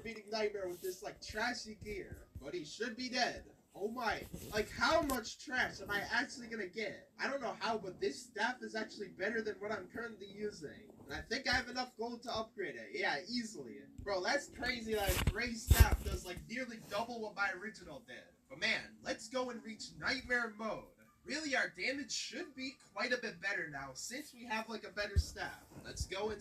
beating Nightmare with this, like, trashy gear. But he should be dead. Oh my, like, how much trash am I actually gonna get? I don't know how, but this staff is actually better than what I'm currently using. And I think I have enough gold to upgrade it. Yeah, easily. Bro, that's crazy that a gray staff does, like, nearly double what my original did. But man, let's go and reach Nightmare mode. Really, our damage should be quite a bit better now, since we have, like, a better staff. Let's go and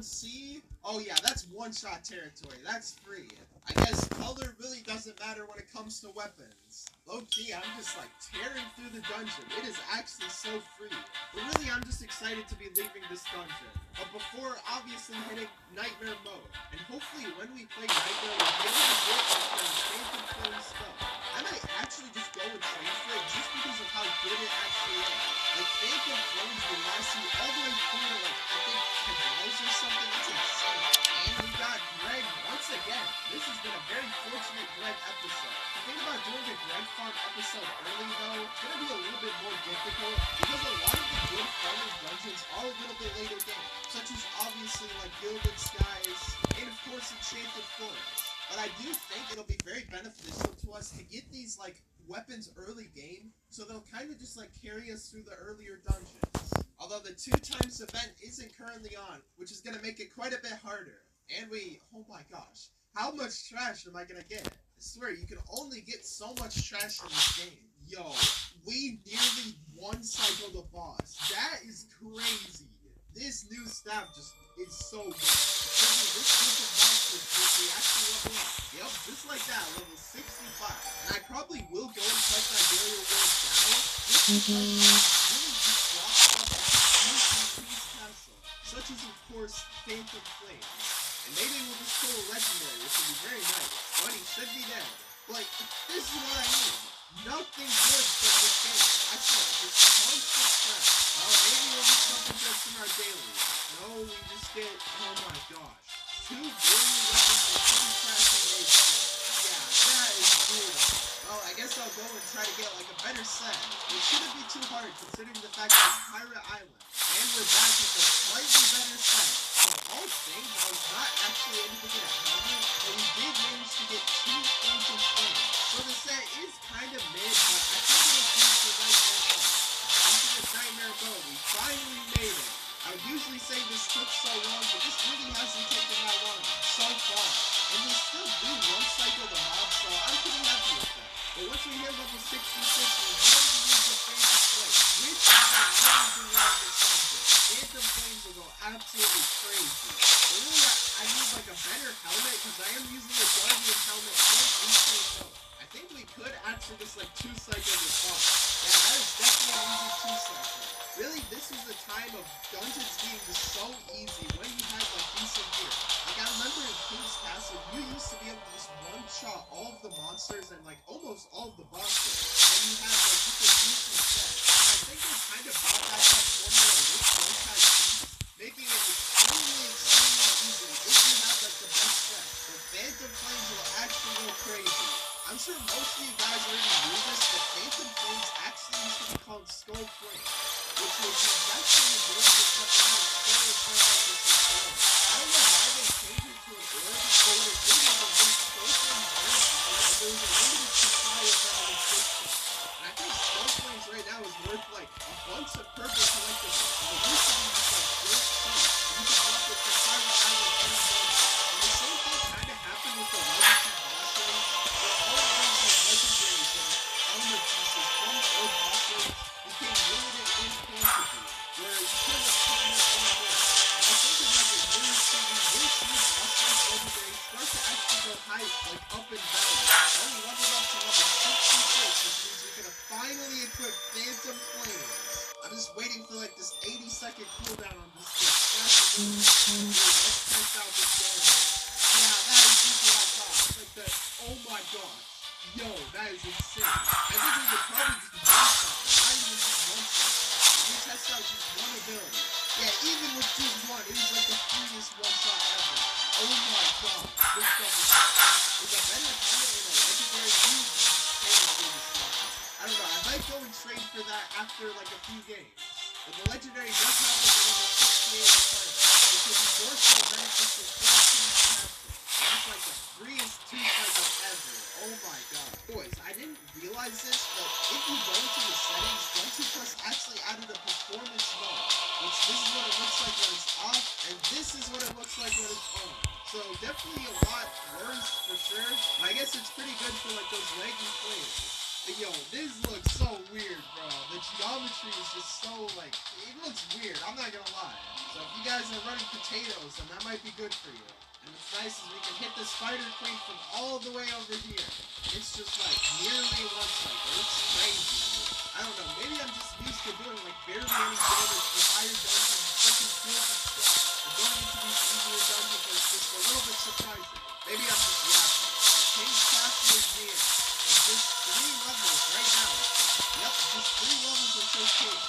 see. Oh yeah, that's one-shot territory. That's free. I guess color really doesn't matter when it comes to weapons. Low-key, I'm just, like, tearing through the dungeon. It is actually so free. But really, I'm just excited to be leaving this dungeon. But before, obviously, hitting Nightmare mode. And hopefully, when we play Nightmare, we'll be able to get, like, the Phantom Flame stuff. I might actually just go and train for it just because of how good it actually is. Like, Phantom Flames will last you all the way through to, like, I think 10 hours or something. That's insane. And we got Greg once again. This has been a very fortunate Greg episode. The thing about doing a Greg farm episode early, though, it's going to be a little bit more difficult because a lot of the good farmers dungeons are a little bit later game, such as obviously like Gilded Skies and of course Enchanted Forest. But I do think it'll be very beneficial to us to get these like weapons early game, so they'll kind of just like carry us through the earlier dungeons. Although the 2x event isn't currently on, which is going to make it quite a bit harder. And oh my gosh, how much trash am I going to get? I swear, you can only get so much trash in this game. Yo, we nearly one-cycled a boss. That is crazy. This new staff just is so good. This group of monsters we actually level up. Yep, just like that, level 65. And I probably will go and fight Iberia World now, just because I really just drop stuff at the King's Castle, such as, of course, Phantom Flames. And maybe we'll just kill a legendary, which would be very nice. But he should be dead. Like, this is what I mean. Nothing good from this game. I swear, just constant stress. Oh, maybe we'll get something good from our dailies. No, we just get, oh my gosh, 2 brilliant weapons and 2 crashing mage sets. Yeah, that is cool. Well, I guess I'll go and try to get like a better set. It shouldn't be too hard considering the fact that it's Pirate Island. And we're back with a slightly better set. Of all things, I was not actually able to get a helmet, but we did manage to get 2 Phantom Flames. So the set is kind of mid, but I think it'll do for Nightmare mode. Into this Nightmare mode, we finally made it. I would usually say this took so long, but this really hasn't taken that long so far. And we still do one-cycle the mob, so I'm pretty happy with that. But once we hit level 66, we'll be able to use the Phantom Flame, which is going to really do well in this dungeon. Phantom Flames will go absolutely crazy. But really, I need like a better helmet, because I am using a Guardian helmet and Insane Mode. I think we could actually just like 2-cycle this boss. Yeah, that is definitely an easy 2-cycle. Really, this was the time of dungeons being just so easy when you had like decent gear. Like I remember in King's Castle, you used to be able to just one-shot all of the monsters and like almost all of the bosses. And you had like just a decent set. And I think they kind of brought back that formula with both types of beats, making it extremely easy if you have like the best set. The Phantom Flames will actually go crazy. I'm sure most of you guys already knew this, but Phantom Flames actually used to be called Skull Flame, which was the exact same ability except it had a story point like this before. I don't know why they changed it to an orb, but what it did was it made Skull Flames very valuable, and there was a limited supply of them in existence. And I think Skull Flames right now is worth like a bunch of purple collectibles, and it used to be just like great stuff. You could drop it from Pirate Island and dungeons. And the same thing kind of happened with the legacy bosses, where all of those like legendaries and armor pieces from old bosses became limited in quantity, where you couldn't obtain it anymore. And I think it's like a really shitty, really few bosses legendaries start to actually go high, like up in value. Well, we leveled up to level 66, which means we can finally equip Phantom Flames. I'm just waiting for like this 80-second cooldown on this to smash the boom. Let's test out this damage. Yeah, that is just what I thought. It's like the, oh my gosh. Yo, that is insane. I think we could probably just one-shot it, not even just one-shot it. Let me test out just one ability. Yeah, even with just one, it was like the freest one-shot ever. Oh my god, this stuff is with a better helmet and a legendary, you would be seriously disgusting. I don't know, I might go and trade for that after like a few games. But the legendary does have like a level 68 requirement, which would be more so beneficial for the King's Castle. Just like that. definitely a lot worse for sure. But I guess it's pretty good for like those laggy players. But yo, this looks so weird, bro. The geometry is just so like, it looks weird. I'm not gonna lie. So if you guys are running potatoes, then that might be good for you. And what's nice is we can hit the spider queen from all the way over here. It's just like nearly one cycle. It's crazy. I don't know. Maybe I'm just used to doing like barely any damage for higher dungeons and freaking fields and stuff. But going into these easier dungeons is just a little bit surprising. Maybe I'm just yapping. King's Castle is near. It's just 3 levels right now. Yep, just 3 levels until King.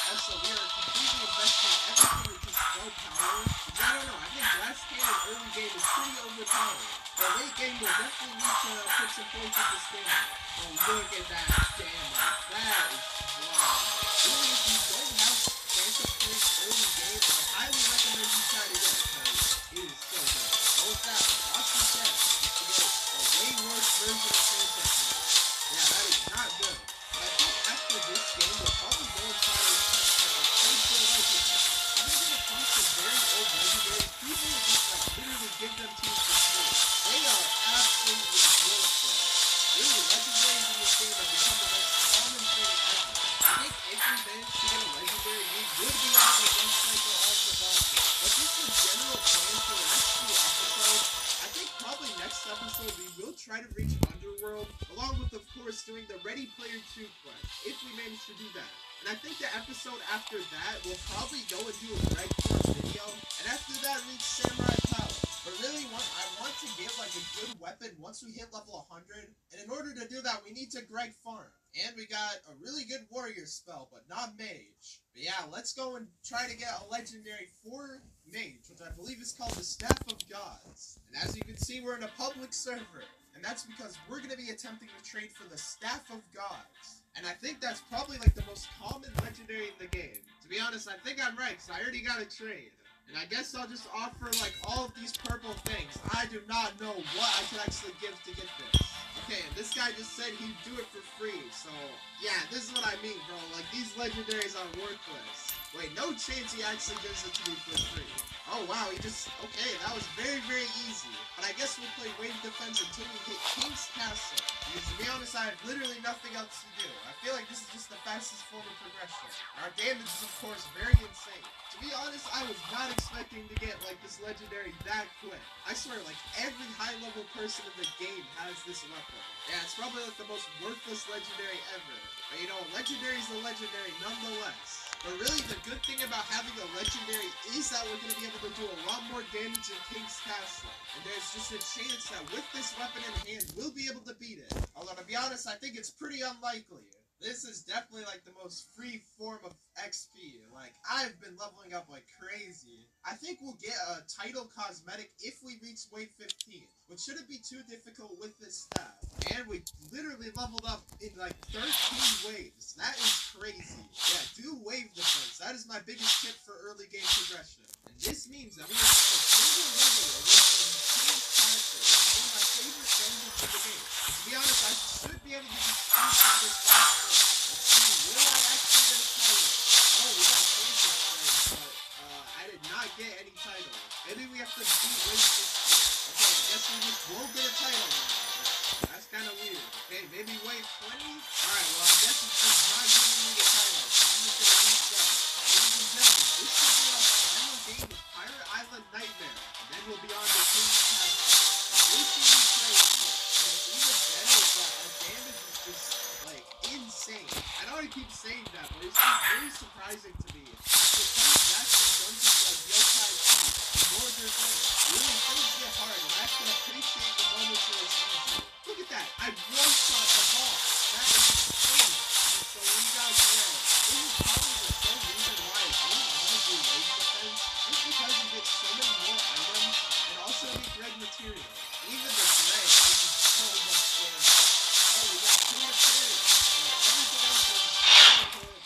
Also, we are completely investing everything with just no power. I don't know. I think last game and early game is pretty overpowered. But late game will definitely need to put some points into stamina. Oh, look at that damage. That is wow. Really, if you don't have Phantom Plague early game, I highly recommend you try to get it because it is so good. Go with that. Watch your head. Just to get a way worse version of Phantom Plague. Yeah, that is not good. But I think after this game, we'll probably go and try to play for legendary. Even when it comes to very old legendaries, people will just like literally give them to you for free. They are absolutely worthless. Really, legendaries in this game have become the most common thing ever. I think if we manage to get a legendary, we would be able to one cycle off the bosses. But just the general plan for the next 2 episodes, I think probably next episode we will try to reach Underworld, along with of course doing the Ready Player 2 quest, if we manage to do that. And I think the episode after that, we'll probably go and do a Greg Farm video, and after that reach Samurai Palace. But really, I want to get like a good weapon once we hit level 100, and in order to do that, we need to Greg Farm. And we got a really good warrior spell, but not mage. But yeah, let's go and try to get a legendary for mage, which I believe is called the Staff of Gods. And as you can see, we're in a public server. And that's because we're going to be attempting to trade for the Staff of Gods. And I think that's probably like the most common legendary in the game. To be honest, I think I'm right, because I already got a trade. And I guess I'll just offer like all of these purple things. I do not know what I could actually give to get this. Okay, and this guy just said he'd do it for free, so yeah, this is what I mean, bro. Like, these legendaries are worthless. Wait, no chance he actually gives it to me for free. Oh wow, he just, okay, that was very, very easy. But I guess we'll play wave defense until we hit King's Castle. Because to be honest, I have literally nothing else to do. I feel like this is just the fastest form of progression. Our damage is of course very insane. To be honest, I was not expecting to get like this legendary that quick. I swear, like every high level person in the game has this weapon. Yeah, it's probably like the most worthless legendary ever. But you know, legendary is a legendary nonetheless. But really, the good thing about having a legendary is that we're going to be able to do a lot more damage in King's Castle. And there's just a chance that with this weapon in hand, we'll be able to beat it. Although, to be honest, I think it's pretty unlikely. This is definitely like the most free form of XP. Like, I've been leveling up like crazy. I think we'll get a title cosmetic if we reach wave 15, which shouldn't be too difficult with this staff. And we literally leveled up in like 13 waves. That is crazy. Yeah, do wave defense. That is my biggest tip for early game progression. And this means that we are just a single level away from King's Castle, which is one of my favorite dungeons in the game. And to be honest, I should be able to just speed through this last one. Let's see, will I actually get a title? Oh, we got a favorite title, but I did not get any title. Maybe we have to beat wave 16. Okay, I guess we just won't get a title now. That's kind of weird. Okay, maybe wave 20? Alright, well, I guess it's just not giving me the title, so I'm just gonna restart. Ladies and gentlemen, this should be our final game of Pirate Island Nightmare, and then we'll be on to King's Castle. This will be crazy, and it's even better is that our damage is just, like, insane. I know I keep saying that, but it's just very surprising to me. After coming back from dungeons like Yokai 2, and Northern Land, really things get hard, and I can appreciate the moments where it's easy. Look at that! I one-shot the ball! That is insane! And so when you guys know, this is probably the sole reason why I don't want to do wave defense, just because you get so many more items, and also get red material. Even the Greg has just so much damage. Oh, we got 2 materials. Everything else is really horrible.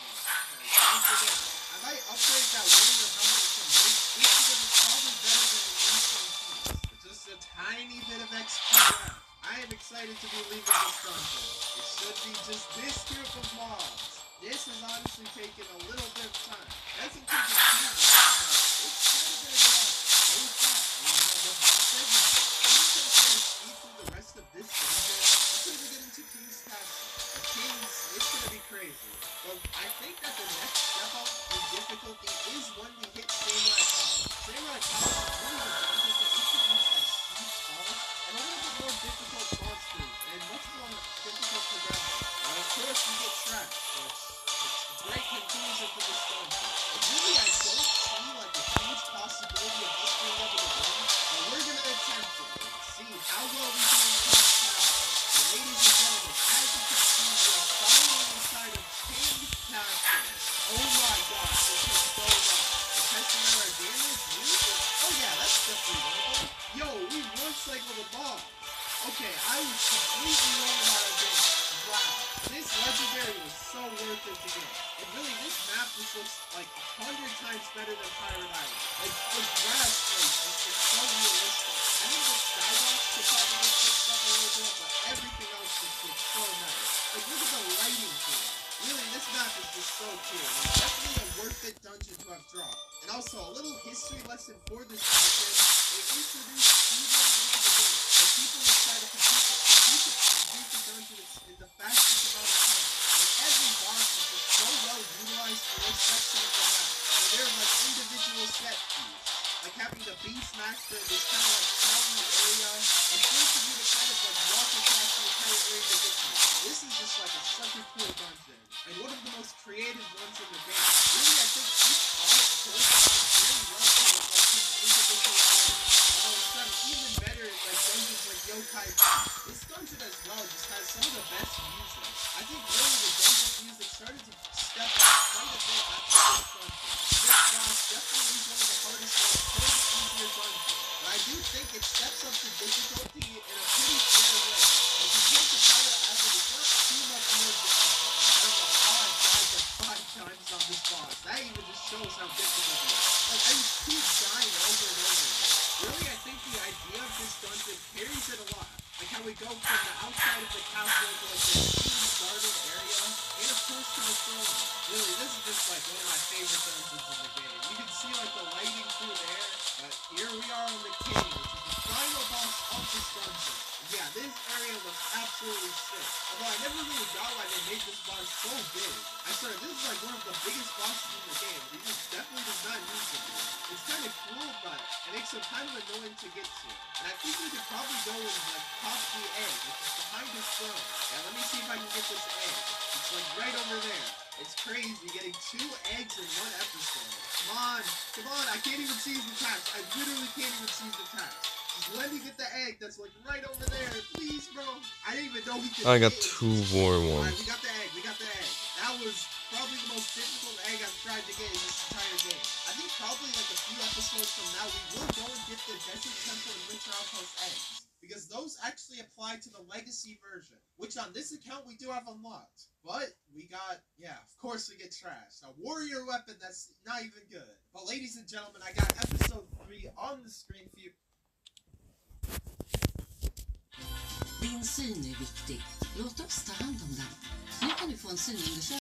Don't forget, I might upgrade that warrior helmet to most, just because it's probably better than the insane piece. But just a tiny bit of XP left. I am excited to be leaving this dungeon. It should be just this group of mobs. This is honestly taking a little bit of time. It doesn't take a few minutes, but it's kind of gonna go really fast. said, I'm just gonna try to speed through the rest of this dungeon until we get into King's Castle. King's, it's gonna be crazy. But I think that the next step up in difficulty is when we hit Samurai Palace. Samurai Palace is really the dungeon that introduced like steep falls and a little bit more difficult monsters and much more difficult progression. And of course we get trapped, which it's a great conclusion to this dungeon. And really I don't see like a huge possibility of us being able to win, but we're gonna attempt it and see how well we do in King's Castle. So ladies and gentlemen, as you can see, we are finally inside of King's Castle. Oh my gosh, this is so long. We're testing out our damage. Really? Oh yeah, that's definitely winnable. Yo, we one-cycled the boss. Okay, I was completely wrong about our damage. Wow, this legendary was so worth it to get. And really, this map just looks like 100 times better than Pirate Island. Like, the grass place is just so realistic. I think the skybox could probably get fixed up a little bit, but everything else just looks so nice. Like, look at the lighting here. Really, this map is just so cool. It's definitely a worth it dungeon to have dropped. And also, a little history lesson for this dungeon. It introduced speedrunning into the game. So people would try to complete the dungeon in the fastest amount of time. And every boss is just so well utilized for this section of the map. So there are like individual set keys. Like having the Beast Master in this kind of like town area. And forcing you to kind of like walk across the entire area to get to it. This is just like such a cool dungeon. And one of the most creative ones in the game. Really, I think each boss corresponds very well to like his individual area. Although it's done even better in like dungeons like Yokai 2. This dungeon as well just has some of the best music. I think really the dungeon music started to step up quite a bit after this dungeon. This boss definitely is one of the hardest ones for the easier dungeon. But I do think it steps up the difficulty in a pretty fair way. Like compared to Pirate Island, it's not too much more difficult. I don't know how I died like 5 times on this boss. That even just shows how difficult it is. Like I just keep dying over and over again. Really, I think the idea of this dungeon carries it a lot. Like how we go from the outside of the castle to like the huge garden area, and of course to the throne room. Really, this is just like one of my favorite dungeons in the game. You can see like the lighting through there, but here we are on the king, which is the final boss of this dungeon. Yeah, this area looks absolutely sick. Although I never really got why they made this boss so big. I swear, this is like one of the biggest bosses in the game. He just definitely does not use it. It's kind of cool, but it makes him kind of annoying to get to. And I think we could probably go and like pop the egg, which is behind his throne. Yeah, let me see if I can get this egg. It's like right over there. It's crazy getting 2 eggs in 1 episode. Come on, I can't even see his attacks. I literally can't even see his attacks. Just let me get the egg that's like right over there. Please, bro. I didn't even know he could. I got 2 more ones. Alright, we got the egg. That was probably the most difficult egg I've tried to get in this entire game. I think probably like a few episodes from now, we will go and get the Desert Temple and Rich Outpost eggs. Because those actually apply to the Legacy version, which on this account we do have unlocked. But we got, yeah, of course we get trashed. A warrior weapon that's not even good. But ladies and gentlemen, I got episode 3 on the screen for you. Din syn är viktig. Låt oss ta hand om den. Nu kan du få en synundersökning.